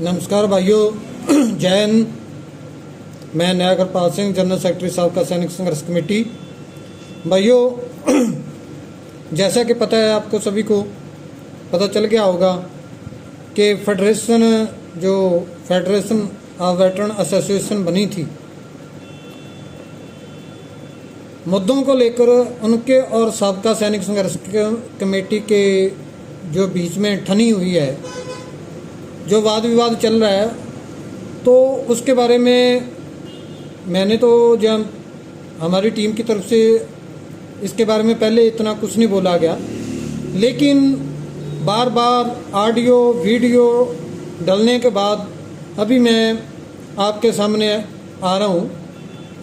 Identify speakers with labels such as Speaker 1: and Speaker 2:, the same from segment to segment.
Speaker 1: नमस्कार भाइयों, जय हिंद। मैं नया कृपाल सिंह, जनरल सेक्रेटरी साहब का सैनिक संघर्ष कमेटी। भाइयों, जैसा कि पता है, आपको सभी को पता चल गया होगा कि फेडरेशन ऑफ वेटरन एसोसिएशन बनी थी। मुद्दों को लेकर उनके और साबका सैनिक संघर्ष कमेटी के जो बीच में ठनी हुई है, जो वाद विवाद चल रहा है, तो उसके बारे में मैंने तो जब हमारी टीम की तरफ से इसके बारे में पहले इतना कुछ नहीं बोला गया, लेकिन बार बार ऑडियो वीडियो डलने के बाद अभी मैं आपके सामने आ रहा हूँ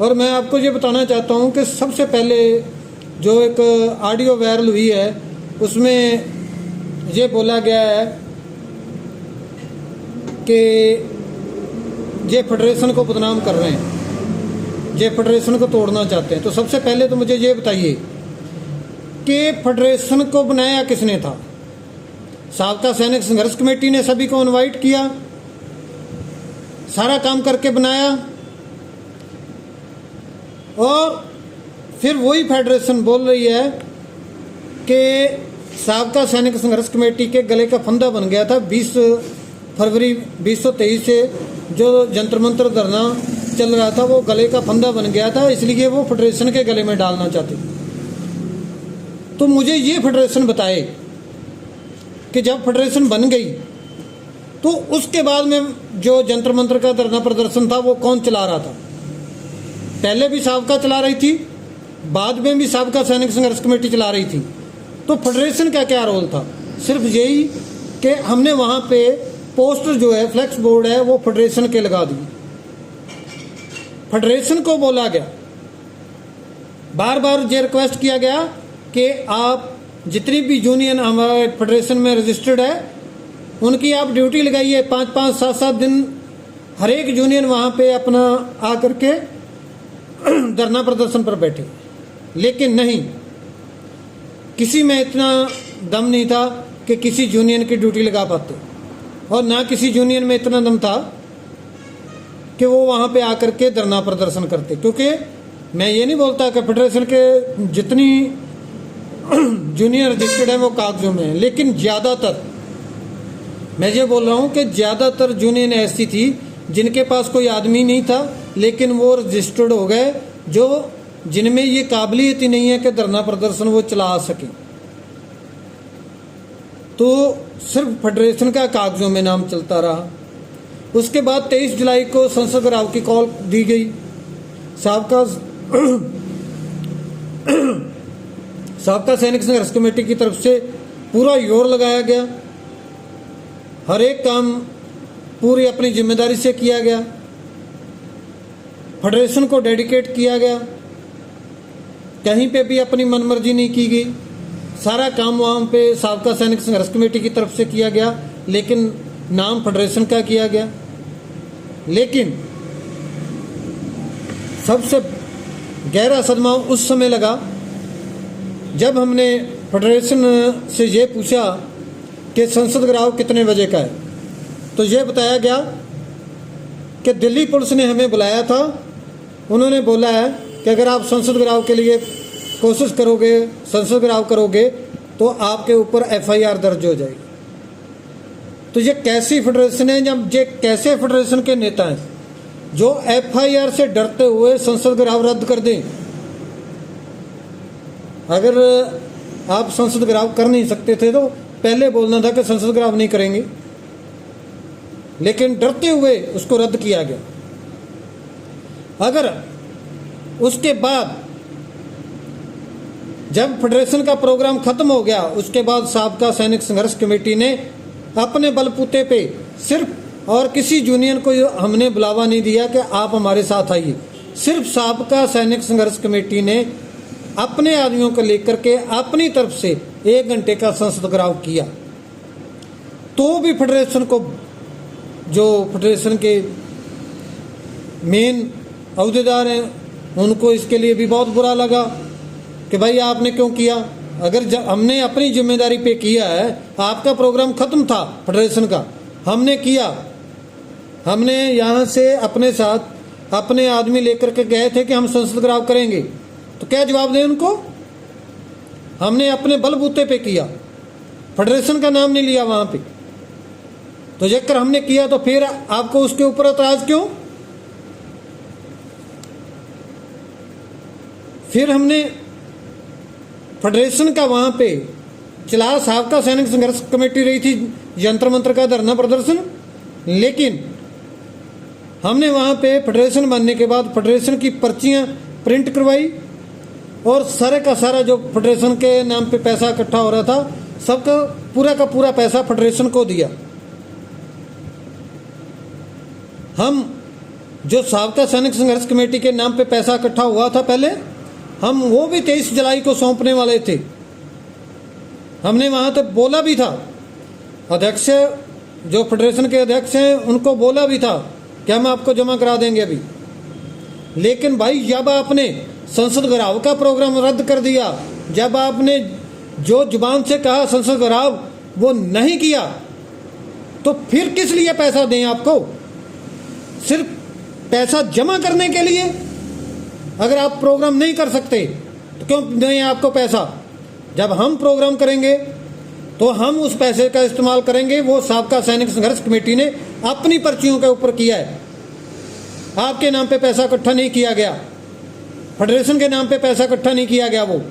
Speaker 1: और मैं आपको ये बताना चाहता हूँ कि सबसे पहले जो एक ऑडियो वायरल हुई है उसमें ये बोला गया है कि ये फेडरेशन को बदनाम कर रहे हैं, ये फेडरेशन को तोड़ना चाहते हैं। तो सबसे पहले तो मुझे ये बताइए कि फेडरेशन को बनाया किसने था? साबका सैनिक संघर्ष कमेटी ने सभी को इनवाइट किया, सारा काम करके बनाया, और फिर वही फेडरेशन बोल रही है कि साबका सैनिक संघर्ष कमेटी के गले का फंदा बन गया था 20 फरवरी 2023 से जो जंतर मंतर धरना चल रहा था, वो गले का फंदा बन गया था, इसलिए वो फेडरेशन के गले में डालना चाहते। तो मुझे ये फेडरेशन बताए कि जब फेडरेशन बन गई तो उसके बाद में जो जंतर मंतर का धरना प्रदर्शन था वो कौन चला रहा था? पहले भी साबका चला रही थी, बाद में भी साबका सैनिक संघर्ष कमेटी चला रही थी। तो फेडरेशन का क्या रोल था? सिर्फ यही कि हमने वहाँ पे पोस्टर जो है, फ्लेक्स बोर्ड है, वो फेडरेशन के लगा दिए। फेडरेशन को बोला गया, बार बार ये रिक्वेस्ट किया गया कि आप जितनी भी यूनियन हमारे फेडरेशन में रजिस्टर्ड है उनकी आप ड्यूटी लगाइए, 5-5, 7-7 दिन हर एक यूनियन वहाँ पे अपना आकर के धरना प्रदर्शन पर बैठे। लेकिन नहीं, किसी में इतना दम नहीं था कि किसी यूनियन की ड्यूटी लगा पाते, और ना किसी यूनियन में इतना दम था कि वो वहाँ पे आकर के धरना प्रदर्शन करते। क्योंकि मैं ये नहीं बोलता कि फेडरेशन के जितनी यूनियन रजिस्टर्ड है वो कागजों में है, लेकिन ज़्यादातर, मैं ये बोल रहा हूँ कि ज़्यादातर यूनियन ऐसी थी जिनके पास कोई आदमी नहीं था, लेकिन वो रजिस्टर्ड हो गए, जो जिनमें ये काबिलियत ही नहीं है कि धरना प्रदर्शन वो चला सके। तो सिर्फ फेडरेशन का कागजों में नाम चलता रहा। उसके बाद 23 जुलाई को संसद घिराव की कॉल दी गई। साबका सैनिक संघर्ष कमेटी की तरफ से पूरा जोर लगाया गया, हर एक काम पूरी अपनी जिम्मेदारी से किया गया, फेडरेशन को डेडिकेट किया गया, कहीं पे भी अपनी मनमर्जी नहीं की गई। सारा काम वहाँ पे साबका सैनिक संघर्ष कमेटी की तरफ से किया गया, लेकिन नाम फेडरेशन का किया गया। लेकिन सबसे गहरा सदमा उस समय लगा जब हमने फेडरेशन से ये पूछा कि संसद घिराव कितने बजे का है, तो ये बताया गया कि दिल्ली पुलिस ने हमें बुलाया था। उन्होंने बोला है कि अगर आप संसद घिराव के लिए कोशिश करोगे, संसद घिराव करोगे, तो आपके ऊपर FIR दर्ज हो जाएगी। तो ये कैसी फेडरेशन है, जब ये कैसे फेडरेशन के नेता हैं जो FIR से डरते हुए संसद घिराव रद्द कर दें? अगर आप संसद घिराव कर नहीं सकते थे तो पहले बोलना था कि संसद घिराव नहीं करेंगे, लेकिन डरते हुए उसको रद्द किया गया। अगर उसके बाद जब फेडरेशन का प्रोग्राम खत्म हो गया, उसके बाद साबका सैनिक संघर्ष कमेटी ने अपने बलबूते पे सिर्फ, और किसी यूनियन को हमने बुलावा नहीं दिया कि आप हमारे साथ आइए, सिर्फ साबका सैनिक संघर्ष कमेटी ने अपने आदमियों को लेकर के अपनी तरफ से 1 घंटे का संसद घिराव किया। तो भी फेडरेशन को, जो फेडरेशन के मेन अहदेदार हैं, उनको इसके लिए भी बहुत बुरा लगा कि भाई आपने क्यों किया। अगर हमने अपनी जिम्मेदारी पे किया है, आपका प्रोग्राम खत्म था फेडरेशन का, हमने किया, हमने यहाँ से अपने साथ अपने आदमी लेकर के गए थे कि हम संसद घिराव करेंगे, तो क्या जवाब दें उनको? हमने अपने बलबूते पे किया, फेडरेशन का नाम नहीं लिया वहाँ पे, तो जबकर हमने किया तो फिर आपको उसके ऊपर एतराज क्यों? फिर हमने फेडरेशन का वहाँ पे चला, साहब का सैनिक संघर्ष कमेटी रही थी, जंतर मंत्र का धरना प्रदर्शन, लेकिन हमने वहाँ पे फेडरेशन बनने के बाद फेडरेशन की पर्चियाँ प्रिंट करवाई और सारे का सारा जो फेडरेशन के नाम पे पैसा इकट्ठा हो रहा था, सबका पूरा का पूरा पैसा फेडरेशन को दिया। हम जो साबका सैनिक संघर्ष कमेटी के नाम पे पैसा इकट्ठा हुआ था पहले, हम वो भी 23 जुलाई को सौंपने वाले थे। हमने वहाँ तक बोला भी था, अध्यक्ष जो फेडरेशन के अध्यक्ष हैं उनको बोला भी था कि हम आपको जमा करा देंगे अभी, लेकिन भाई जब आपने संसद घिराव का प्रोग्राम रद्द कर दिया, जब आपने जो जुबान से कहा संसद घिराव वो नहीं किया, तो फिर किस लिए पैसा दें आपको? सिर्फ पैसा जमा करने के लिए? अगर आप प्रोग्राम नहीं कर सकते तो क्यों दें आपको पैसा? जब हम प्रोग्राम करेंगे तो हम उस पैसे का इस्तेमाल करेंगे। वो साबका सैनिक संघर्ष कमेटी ने अपनी पर्चियों के ऊपर किया है, आपके नाम पे पैसा इकट्ठा नहीं किया गया, फेडरेशन के नाम पे पैसा इकट्ठा नहीं किया गया वो।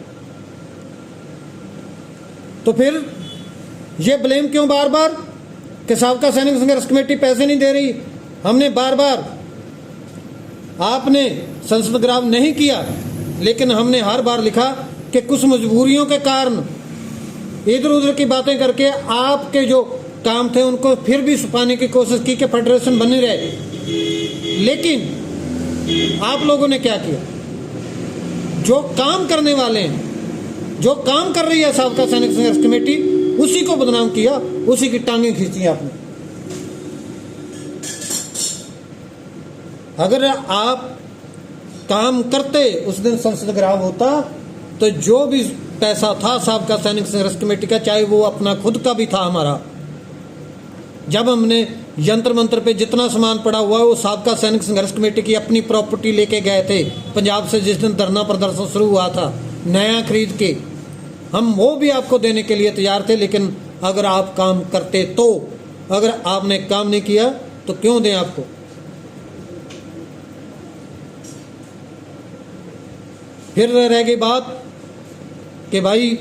Speaker 1: तो फिर ये ब्लेम क्यों बार बार कि साबका सैनिक संघर्ष कमेटी पैसे नहीं दे रही? हमने बार बार, आपने संसद घिराव नहीं किया, लेकिन हमने हर बार लिखा कि कुछ मजबूरियों के कारण इधर उधर की बातें करके आपके जो काम थे उनको फिर भी छुपाने की कोशिश की कि फेडरेशन बनी रहे। लेकिन आप लोगों ने क्या किया? जो काम करने वाले हैं, जो काम कर रही है साबका सैनिक संघर्ष कमेटी, उसी को बदनाम किया, उसी की टांगें खींची आपने। अगर आप काम करते उस दिन संसद घिराव होता, तो जो भी पैसा था साबका सैनिक संघर्ष कमेटी का, चाहे वो अपना खुद का भी था हमारा, जब हमने यंत्र मंत्र पे जितना सामान पड़ा हुआ है वो साबका सैनिक संघर्ष कमेटी की अपनी प्रॉपर्टी लेके गए थे पंजाब से। जिस दिन धरना प्रदर्शन शुरू हुआ था नया खरीद के, हम वो भी आपको देने के लिए तैयार थे, लेकिन अगर आप काम करते तो। अगर आपने काम नहीं किया तो क्यों दें आपको? फिर रह गई बात कि भाई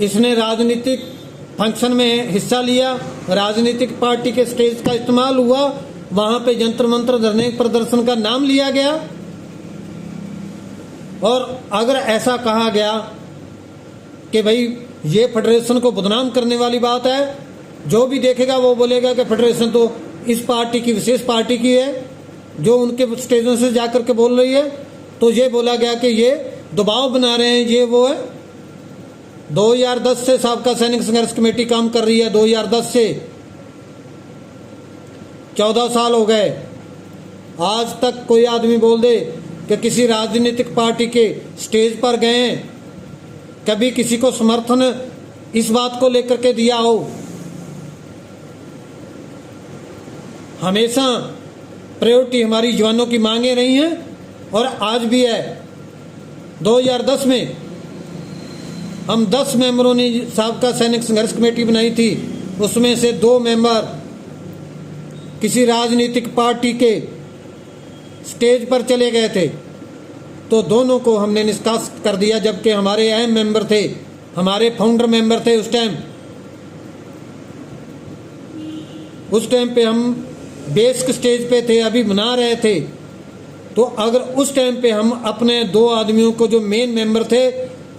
Speaker 1: इसने राजनीतिक फंक्शन में हिस्सा लिया, राजनीतिक पार्टी के स्टेज का इस्तेमाल हुआ, वहां पे जंतर मंतर धरने प्रदर्शन का नाम लिया गया। और अगर ऐसा कहा गया कि भाई ये फेडरेशन को बदनाम करने वाली बात है, जो भी देखेगा वो बोलेगा कि फेडरेशन तो इस पार्टी की, विशेष पार्टी की है जो उनके स्टेजों से जाकर के बोल रही है, तो ये बोला गया कि ये दबाव बना रहे हैं, ये वो है। 2010 से साबका सैनिक संघर्ष कमेटी काम कर रही है, 2010 से 14 साल हो गए। आज तक कोई आदमी बोल दे कि किसी राजनीतिक पार्टी के स्टेज पर गए हैं, कभी किसी को समर्थन इस बात को लेकर के दिया हो? हमेशा प्रायोरिटी हमारी जवानों की मांगे रही हैं और आज भी है। 2010 में हम 10 मेंबरों ने साबका सैनिक संघर्ष कमेटी बनाई थी, उसमें से 2 मेंबर किसी राजनीतिक पार्टी के स्टेज पर चले गए थे, तो दोनों को हमने निष्कासित कर दिया, जबकि हमारे अहम मेंबर थे, हमारे फाउंडर मेंबर थे। उस टाइम पे हम बेसिक स्टेज पे थे, अभी बना रहे थे। तो अगर उस टाइम पे हम अपने 2 आदमियों को जो मेन मेंबर थे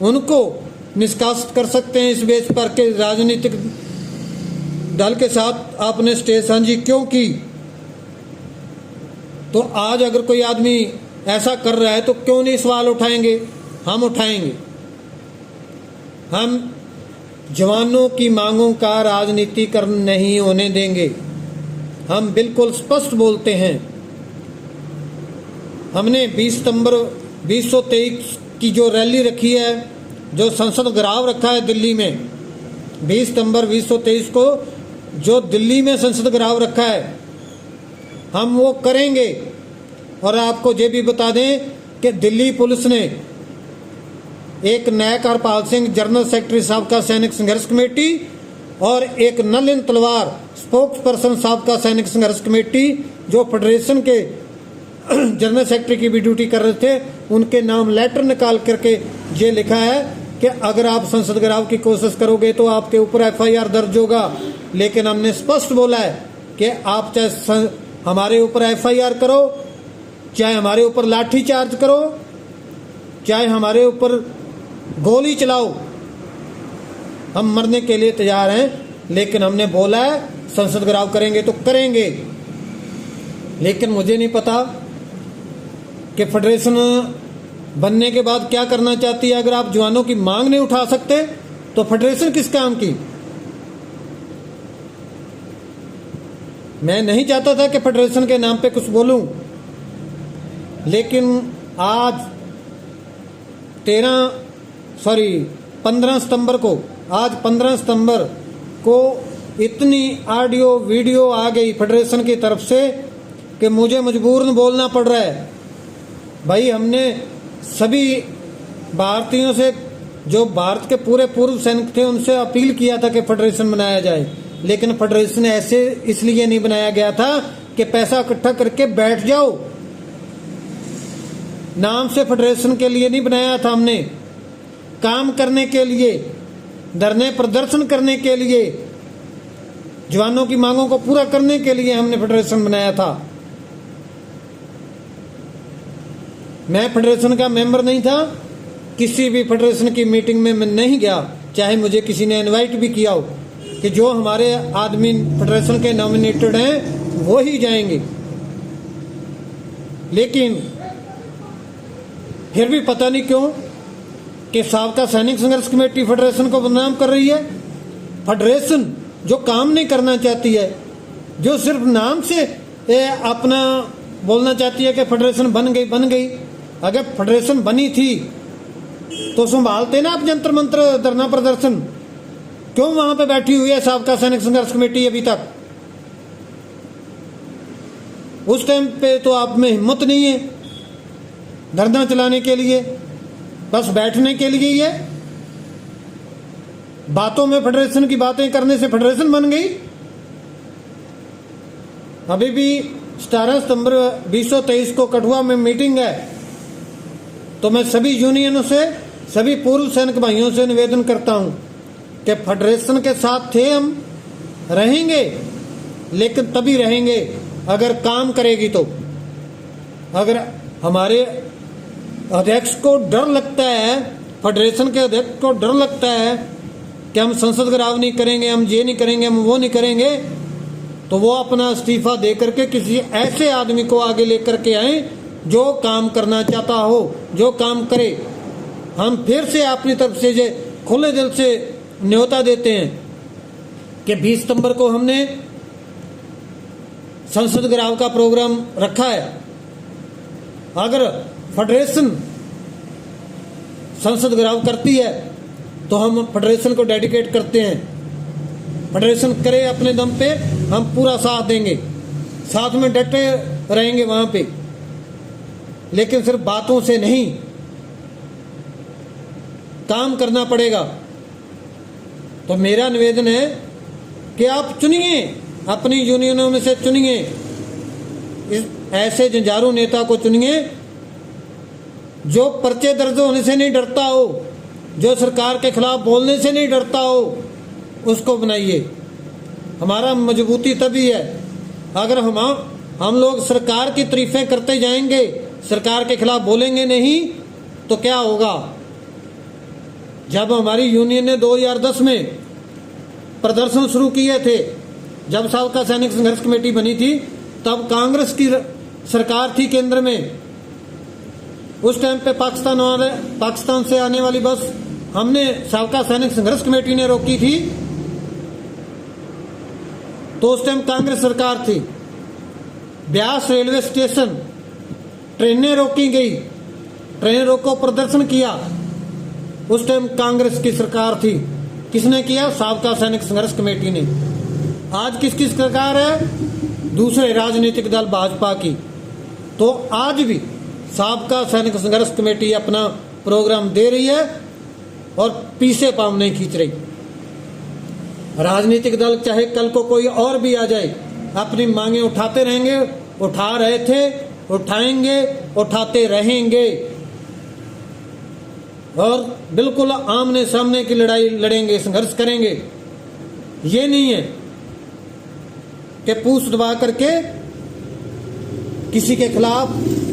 Speaker 1: उनको निष्कासित कर सकते हैं इस बेस पर के राजनीतिक दल के साथ आपने स्टेज साझी क्यों की? तो आज अगर कोई आदमी ऐसा कर रहा है तो क्यों नहीं सवाल उठाएंगे? हम उठाएंगे। हम जवानों की मांगों का राजनीतिकरण नहीं होने देंगे। हम बिल्कुल स्पष्ट बोलते हैं। हमने 20 सितंबर 2023 की जो रैली रखी है, जो संसद घिराव रखा है दिल्ली में 20 सितंबर 2023 को, जो दिल्ली में संसद घेराव रखा है हम वो करेंगे। और आपको ये भी बता दें कि दिल्ली पुलिस ने एक नायक हरपाल सिंह जनरल सेक्रेटरी साबका सैनिक संघर्ष कमेटी और एक नलिन तलवार स्पोक्स पर्सन साबका सैनिक संघर्ष कमेटी जो फेडरेशन के जनरल सेक्रेटरी की भी ड्यूटी कर रहे थे, उनके नाम लेटर निकाल करके ये लिखा है कि अगर आप संसद घेराव की कोशिश करोगे तो आपके ऊपर एफआईआर दर्ज होगा। लेकिन हमने स्पष्ट बोला है कि आप चाहे हमारे ऊपर एफआईआर करो, चाहे हमारे ऊपर लाठी चार्ज करो, चाहे हमारे ऊपर गोली चलाओ, हम मरने के लिए तैयार हैं। लेकिन हमने बोला है संसद घेराव करेंगे तो करेंगे। लेकिन मुझे नहीं पता कि फेडरेशन बनने के बाद क्या करना चाहती है। अगर आप जवानों की मांग नहीं उठा सकते तो फेडरेशन किस काम की। मैं नहीं चाहता था कि फेडरेशन के नाम पे कुछ बोलूं, लेकिन आज 15 सितंबर को इतनी ऑडियो वीडियो आ गई फेडरेशन की तरफ से कि मुझे मजबूरन बोलना पड़ रहा है। भाई हमने सभी भारतीयों से, जो भारत के पूरे पूर्व सैनिक थे, उनसे अपील किया था कि फेडरेशन बनाया जाए। लेकिन फेडरेशन ऐसे इसलिए नहीं बनाया गया था कि पैसा इकट्ठा करके बैठ जाओ। नाम से फेडरेशन के लिए नहीं बनाया था हमने, काम करने के लिए, धरने प्रदर्शन करने के लिए, जवानों की मांगों को पूरा करने के लिए हमने फेडरेशन बनाया था। मैं फेडरेशन का मेंबर नहीं था, किसी भी फेडरेशन की मीटिंग में मैं नहीं गया, चाहे मुझे किसी ने इनवाइट भी किया हो कि जो हमारे आदमी फेडरेशन के नॉमिनेटेड हैं वो ही जाएंगे। लेकिन फिर भी पता नहीं क्यों कि साबका सैनिक संघर्ष कमेटी फेडरेशन को बदनाम कर रही है। फेडरेशन जो काम नहीं करना चाहती है, जो सिर्फ नाम से अपना बोलना चाहती है कि फेडरेशन बन गई। अगर फेडरेशन बनी थी तो संभालते ना आप जंतर मंत्र धरना प्रदर्शन। क्यों वहां पे बैठी हुई है साबका सैनिक संघर्ष कमेटी अभी तक? उस टाइम पे तो आप में हिम्मत नहीं है धरना चलाने के लिए, बस बैठने के लिए ही है। बातों में फेडरेशन की बातें करने से फेडरेशन बन गई। अभी भी 17 सितंबर 2023 को कठुआ में मीटिंग है, तो मैं सभी यूनियनों से, सभी पूर्व सैनिक भाइयों से निवेदन करता हूं कि फेडरेशन के साथ थे हम, रहेंगे, लेकिन तभी रहेंगे अगर काम करेगी तो। अगर हमारे अध्यक्ष को डर लगता है, फेडरेशन के अध्यक्ष को डर लगता है कि हम संसद घेराव नहीं करेंगे, हम ये नहीं करेंगे, हम वो नहीं करेंगे, तो वो अपना इस्तीफा दे करके किसी ऐसे आदमी को आगे लेकर के आए जो काम करना चाहता हो, जो काम करे। हम फिर से अपनी तरफ से जो खुले दिल से न्योता देते हैं कि 20 सितंबर को हमने संसद घेराव का प्रोग्राम रखा है। अगर फेडरेशन संसद घेराव करती है तो हम फेडरेशन को डेडिकेट करते हैं। फेडरेशन करे अपने दम पे, हम पूरा साथ देंगे, साथ में डटे रहेंगे वहां पे, लेकिन सिर्फ बातों से नहीं, काम करना पड़ेगा। तो मेरा निवेदन है कि आप चुनिए, अपनी यूनियनों में से चुनिए, इस ऐसे जुझारू नेता को चुनिए जो पर्चे दर्ज होने से नहीं डरता हो, जो सरकार के खिलाफ बोलने से नहीं डरता हो, उसको बनाइए। हमारा मजबूती तभी है अगर हम लोग सरकार की तारीफें करते जाएंगे, सरकार के खिलाफ बोलेंगे नहीं, तो क्या होगा। जब हमारी यूनियन ने 2010 में प्रदर्शन शुरू किए थे, जब साबका सैनिक संघर्ष कमेटी बनी थी, तब कांग्रेस की सरकार थी केंद्र में। उस टाइम पे पाकिस्तान से आने वाली बस हमने साबका सैनिक संघर्ष कमेटी ने रोकी थी, तो उस टाइम कांग्रेस सरकार थी। ब्यास रेलवे स्टेशन ट्रेनें रोकी गई, ट्रेन रोको, प्रदर्शन किया, उस टाइम कांग्रेस की सरकार थी। किसने किया? साबका सैनिक संघर्ष कमेटी ने। आज किसकी सरकार है? दूसरे राजनीतिक दल भाजपा की। तो आज भी साबका सैनिक संघर्ष कमेटी अपना प्रोग्राम दे रही है और पीछे पाँव नहीं खींच रही। राजनीतिक दल चाहे कल को कोई और भी आ जाए, अपनी मांगे उठाते रहेंगे, उठा रहे थे, उठाएंगे, उठाते रहेंगे और बिल्कुल आमने सामने की लड़ाई लड़ेंगे, संघर्ष करेंगे। ये नहीं है कि पूछ दबा करके किसी के खिलाफ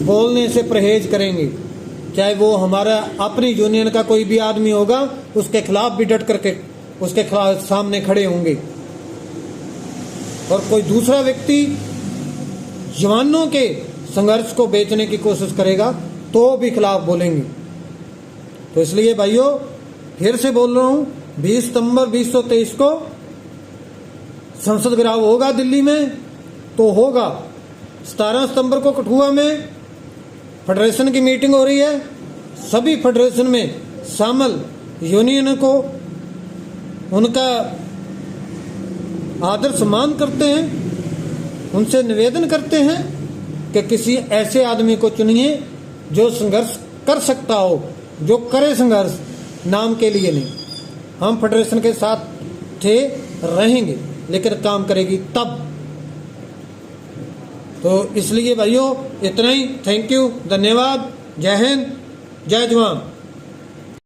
Speaker 1: बोलने से परहेज करेंगे। चाहे वो हमारा अपनी यूनियन का कोई भी आदमी होगा, उसके खिलाफ भी डट करके उसके खिलाफ सामने खड़े होंगे। और कोई दूसरा व्यक्ति जवानों के संघर्ष को बेचने की कोशिश करेगा तो भी खिलाफ बोलेंगे। तो इसलिए भाइयों, फिर से बोल रहा हूं, 20 सितंबर 2023 को संसद घेराव होगा दिल्ली में, तो होगा। 17 सितंबर को कठुआ में फेडरेशन की मीटिंग हो रही है। सभी फेडरेशन में शामिल यूनियन को उनका आदर सम्मान करते हैं, उनसे निवेदन करते हैं कि किसी ऐसे आदमी को चुनिए जो संघर्ष कर सकता हो, जो करे संघर्ष, नाम के लिए नहीं। हम फेडरेशन के साथ थे, रहेंगे, लेकिन काम करेगी तब। तो इसलिए भाइयों इतना ही। थैंक यू, धन्यवाद। जय हिंद, जय जवान।